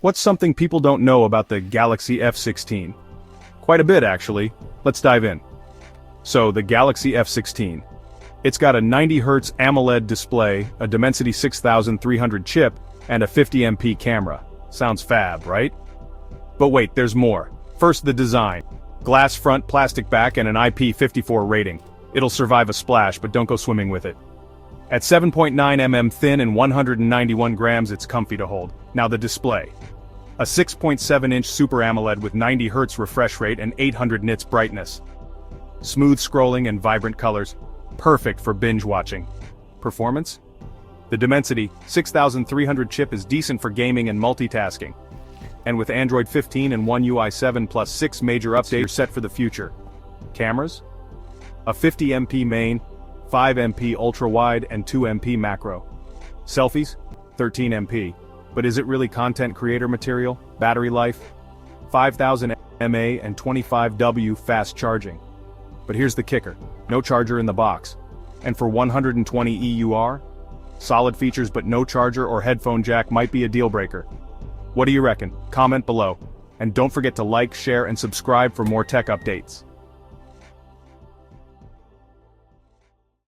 What's something people don't know about the Galaxy F16? Quite a bit, actually. Let's dive in. So, the Galaxy F16. It's got a 90Hz AMOLED display, a Dimensity 6300 chip, and a 50MP camera. Sounds fab, right? But wait, there's more. First, the design. Glass front, plastic back, and an IP54 rating. It'll survive a splash, but don't go swimming with it. At 7.9 mm thin and 191 grams, it's comfy to hold. Now the display. A 6.7-inch Super AMOLED with 90Hz refresh rate and 800 nits brightness. Smooth scrolling and vibrant colors. Perfect for binge watching. Performance? The Dimensity 6300 chip is decent for gaming and multitasking. And with Android 15 and One UI 7 plus 6 major updates, you're set for the future. Cameras? A 50MP main, 5MP ultra-wide and 2MP macro. Selfies? 13MP. But is it really content creator material? Battery life? 5000 mAh and 25W fast charging. But here's the kicker. No charger in the box. And for 120 EUR? Solid features but no charger or headphone jack might be a deal breaker. What do you reckon? Comment below. And don't forget to like, share, and subscribe for more tech updates.